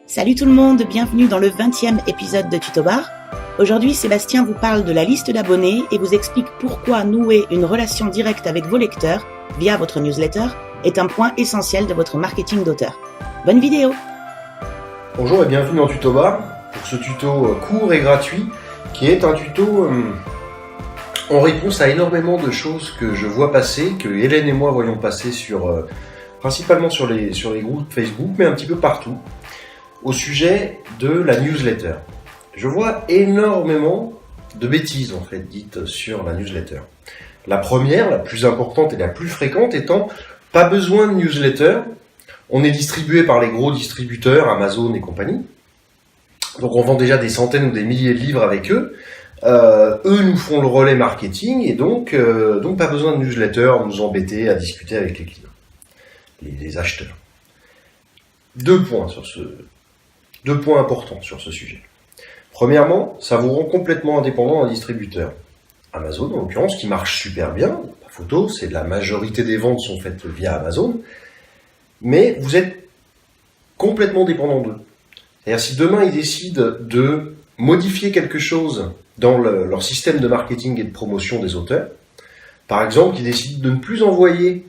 Salut tout le monde, bienvenue dans le 20e épisode de Tutobar. Aujourd'hui, Sébastien vous parle de la liste d'abonnés et vous explique pourquoi nouer une relation directe avec vos lecteurs via votre newsletter est un point essentiel de votre marketing d'auteur. Bonne vidéo! Bonjour et bienvenue dans Tutobar pour ce tuto court et gratuit qui est un tuto en réponse à énormément de choses que je vois passer, que Hélène et moi voyons passer principalement sur les groupes Facebook, mais un petit peu partout, au sujet de la newsletter. Je vois énormément de bêtises en fait dites sur la newsletter. La première, la plus importante et la plus fréquente étant pas besoin de newsletter. On est distribué par les gros distributeurs, Amazon et compagnie. Donc on vend déjà des centaines ou des milliers de livres avec eux. Eux nous font le relais marketing et donc pas besoin de newsletter, nous embêter à discuter avec les clients, les acheteurs. Deux points importants sur ce sujet. Premièrement, ça vous rend complètement indépendant d'un distributeur. Amazon, en l'occurrence, qui marche super bien, pas photo, c'est la majorité des ventes sont faites via Amazon, mais vous êtes complètement dépendant d'eux. C'est-à-dire, si demain ils décident de modifier quelque chose dans leur système de marketing et de promotion des auteurs, par exemple, ils décident de ne plus envoyer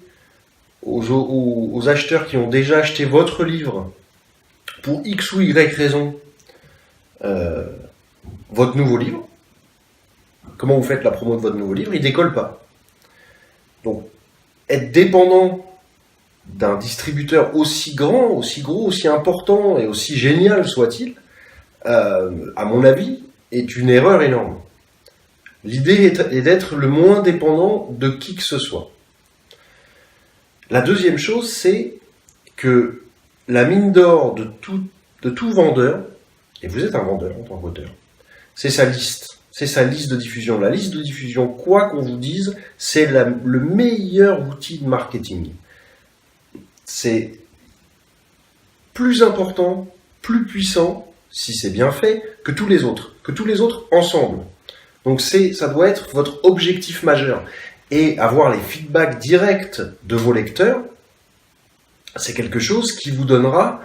aux acheteurs qui ont déjà acheté votre livre pour X ou Y raison votre nouveau livre, comment vous faites la promo de votre nouveau livre, il décolle pas. Donc, être dépendant d'un distributeur aussi grand, aussi gros, aussi important et aussi génial soit-il, à mon avis, est une erreur énorme. L'idée est d'être le moins dépendant de qui que ce soit. La deuxième chose, c'est que la mine d'or de tout vendeur, et vous êtes un vendeur en tant qu'auteur, c'est sa liste. C'est sa liste de diffusion. La liste de diffusion, quoi qu'on vous dise, c'est le meilleur outil de marketing. C'est plus important, plus puissant, si c'est bien fait, que tous les autres ensemble. Donc ça doit être votre objectif majeur. Et avoir les feedbacks directs de vos lecteurs, c'est quelque chose qui vous donnera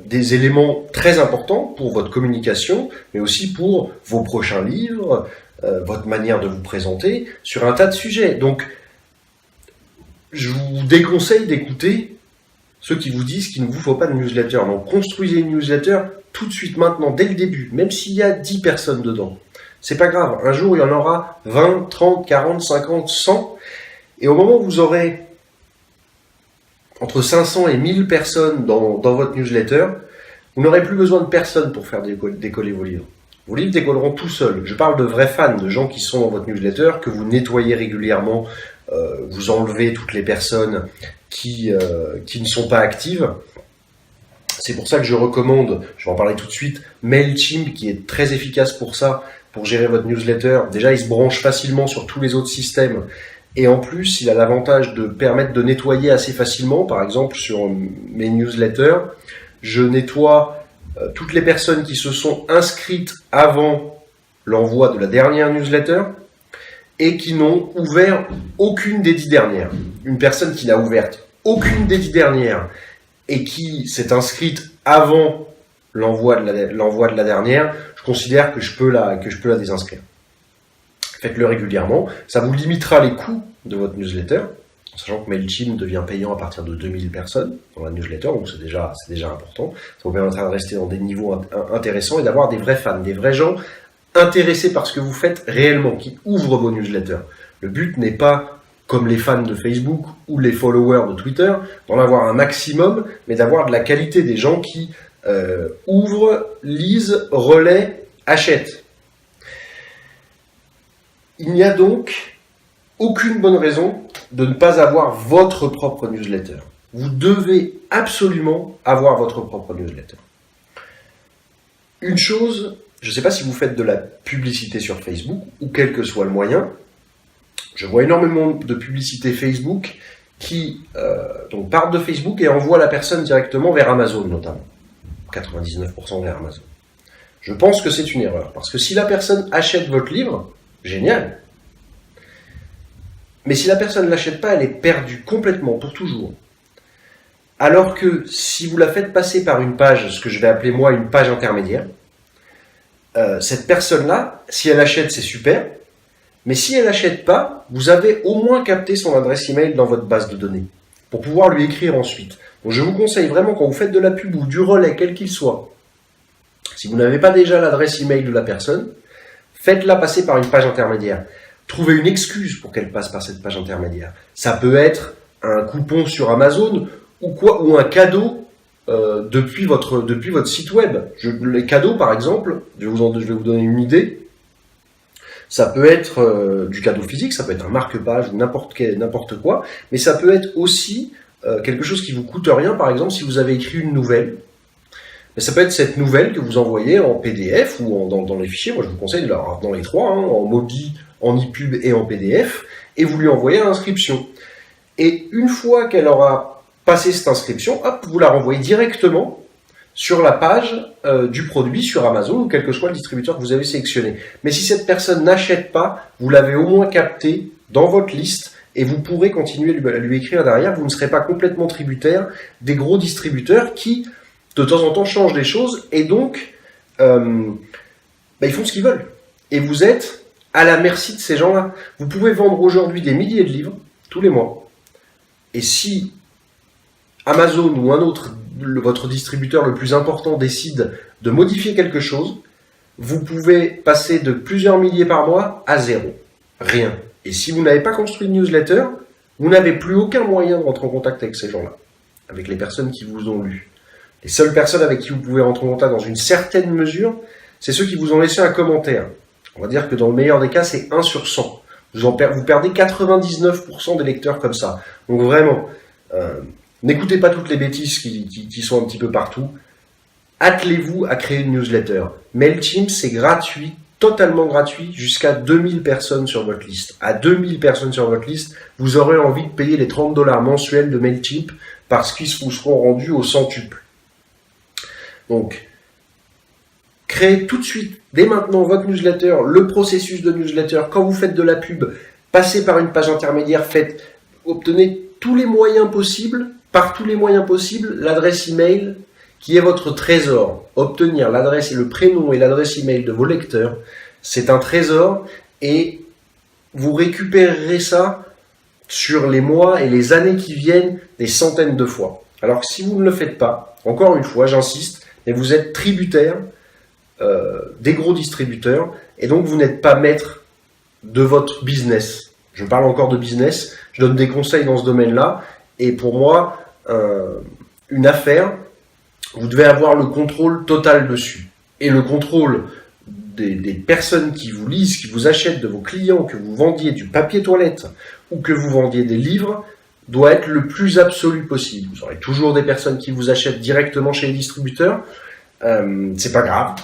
des éléments très importants pour votre communication, mais aussi pour vos prochains livres, votre manière de vous présenter, sur un tas de sujets. Donc, je vous déconseille d'écouter ceux qui vous disent qu'il ne vous faut pas de newsletter. Donc, construisez une newsletter tout de suite, maintenant, dès le début, même s'il y a 10 personnes dedans. C'est pas grave, un jour, il y en aura 20, 30, 40, 50, 100, et au moment où vous aurez entre 500 et 1000 personnes dans votre newsletter, vous n'aurez plus besoin de personne pour faire décoller vos livres. Vos livres décolleront tout seuls. Je parle de vrais fans, de gens qui sont dans votre newsletter, que vous nettoyez régulièrement, vous enlevez toutes les personnes qui ne sont pas actives. C'est pour ça que je recommande, je vais en parler tout de suite, MailChimp, qui est très efficace pour ça, pour gérer votre newsletter. Déjà, il se branche facilement sur tous les autres systèmes. Et en plus, il a l'avantage de permettre de nettoyer assez facilement. Par exemple, sur mes newsletters, je nettoie toutes les personnes qui se sont inscrites avant l'envoi de la dernière newsletter et qui n'ont ouvert aucune des 10 dernières. Une personne qui n'a ouvert aucune des 10 dernières et qui s'est inscrite avant l'envoi de la dernière, je considère que je peux la désinscrire. Faites-le régulièrement, ça vous limitera les coûts de votre newsletter, sachant que MailChimp devient payant à partir de 2000 personnes dans la newsletter, donc c'est déjà important. Ça vous permettra de rester dans des niveaux intéressants et d'avoir des vrais fans, des vrais gens intéressés par ce que vous faites réellement, qui ouvrent vos newsletters. Le but n'est pas, comme les fans de Facebook ou les followers de Twitter, d'en avoir un maximum, mais d'avoir de la qualité, des gens qui ouvrent, lisent, relaient, achètent. Il n'y a donc aucune bonne raison de ne pas avoir votre propre newsletter. Vous devez absolument avoir votre propre newsletter. Une chose, je ne sais pas si vous faites de la publicité sur Facebook, ou quel que soit le moyen, je vois énormément de publicité Facebook qui donc partent de Facebook et envoient la personne directement vers Amazon notamment. 99% vers Amazon. Je pense que c'est une erreur, parce que si la personne achète votre livre, génial. Mais si la personne ne l'achète pas, elle est perdue complètement, pour toujours. Alors que si vous la faites passer par une page, ce que je vais appeler moi une page intermédiaire, cette personne-là, si elle achète, c'est super. Mais si elle n'achète pas, vous avez au moins capté son adresse email dans votre base de données pour pouvoir lui écrire ensuite. Donc je vous conseille vraiment, quand vous faites de la pub ou du relais, quel qu'il soit, si vous n'avez pas déjà l'adresse email de la personne, faites-la passer par une page intermédiaire. Trouvez une excuse pour qu'elle passe par cette page intermédiaire. Ça peut être un coupon sur Amazon ou un cadeau depuis votre site web. Les cadeaux, par exemple, je vais vous donner une idée. Ça peut être du cadeau physique, ça peut être un marque-page ou n'importe quoi, mais ça peut être aussi quelque chose qui vous coûte rien. Par exemple, si vous avez écrit une nouvelle, mais ça peut être cette nouvelle que vous envoyez en PDF ou dans les fichiers. Moi, je vous conseille dans les trois, en Mobi, en ePub et en PDF, et vous lui envoyez à l'inscription. Et une fois qu'elle aura passé cette inscription, hop, vous la renvoyez directement sur la page du produit sur Amazon ou quel que soit le distributeur que vous avez sélectionné. Mais si cette personne n'achète pas, vous l'avez au moins capté dans votre liste et vous pourrez continuer à lui écrire derrière. Vous ne serez pas complètement tributaire des gros distributeurs qui, de temps en temps, changent les choses et donc ils font ce qu'ils veulent. Et vous êtes à la merci de ces gens-là. Vous pouvez vendre aujourd'hui des milliers de livres tous les mois. Et si Amazon ou un autre, votre distributeur le plus important, décide de modifier quelque chose, vous pouvez passer de plusieurs milliers par mois à zéro. Rien. Et si vous n'avez pas construit de newsletter, vous n'avez plus aucun moyen de rentrer en contact avec ces gens-là, avec les personnes qui vous ont lu. Les seules personnes avec qui vous pouvez rentrer en contact dans une certaine mesure, c'est ceux qui vous ont laissé un commentaire. On va dire que dans le meilleur des cas, c'est 1 sur 100. Vous perdez 99% des lecteurs comme ça. Donc vraiment, n'écoutez pas toutes les bêtises qui sont un petit peu partout. Attelez-vous à créer une newsletter. MailChimp, c'est gratuit, totalement gratuit, jusqu'à 2000 personnes sur votre liste. À 2000 personnes sur votre liste, vous aurez envie de payer les $30 mensuels de MailChimp parce qu'ils vous seront rendus au centuple. Donc, créez tout de suite, dès maintenant, votre newsletter, le processus de newsletter. Quand vous faites de la pub, passez par une page intermédiaire, obtenez tous les moyens possibles, par tous les moyens possibles, l'adresse email qui est votre trésor. Obtenir l'adresse et le prénom et l'adresse email de vos lecteurs, c'est un trésor et vous récupérerez ça sur les mois et les années qui viennent des centaines de fois. Alors que si vous ne le faites pas, encore une fois, j'insiste, mais vous êtes tributaire des gros distributeurs et donc vous n'êtes pas maître de votre business. Je parle encore de business, je donne des conseils dans ce domaine-là et pour moi, une affaire, vous devez avoir le contrôle total dessus. Et le contrôle des personnes qui vous lisent, qui vous achètent, de vos clients, que vous vendiez du papier toilette ou que vous vendiez des livres, doit être le plus absolu possible. Vous aurez toujours des personnes qui vous achètent directement chez les distributeurs. C'est pas grave.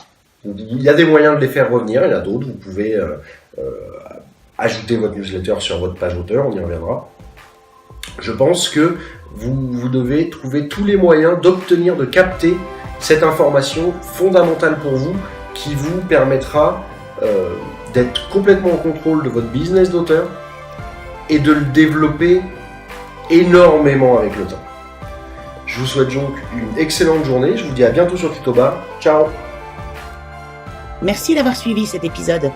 Il y a des moyens de les faire revenir, il y en a d'autres. Vous pouvez ajouter votre newsletter sur votre page auteur, on y reviendra. Je pense que vous devez trouver tous les moyens d'obtenir, de capter cette information fondamentale pour vous qui vous permettra d'être complètement en contrôle de votre business d'auteur et de le développer énormément avec le temps. Je vous souhaite donc une excellente journée. Je vous dis à bientôt sur Tutobar. Ciao! Merci d'avoir suivi cet épisode.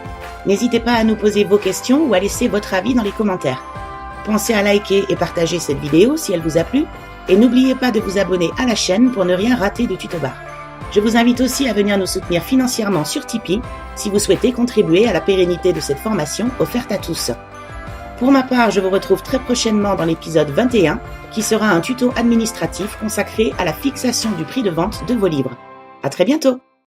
N'hésitez pas à nous poser vos questions ou à laisser votre avis dans les commentaires. Pensez à liker et partager cette vidéo si elle vous a plu et n'oubliez pas de vous abonner à la chaîne pour ne rien rater de Tutobar. Je vous invite aussi à venir nous soutenir financièrement sur Tipeee si vous souhaitez contribuer à la pérennité de cette formation offerte à tous. Pour ma part, je vous retrouve très prochainement dans l'épisode 21 qui sera un tuto administratif consacré à la fixation du prix de vente de vos livres. À très bientôt!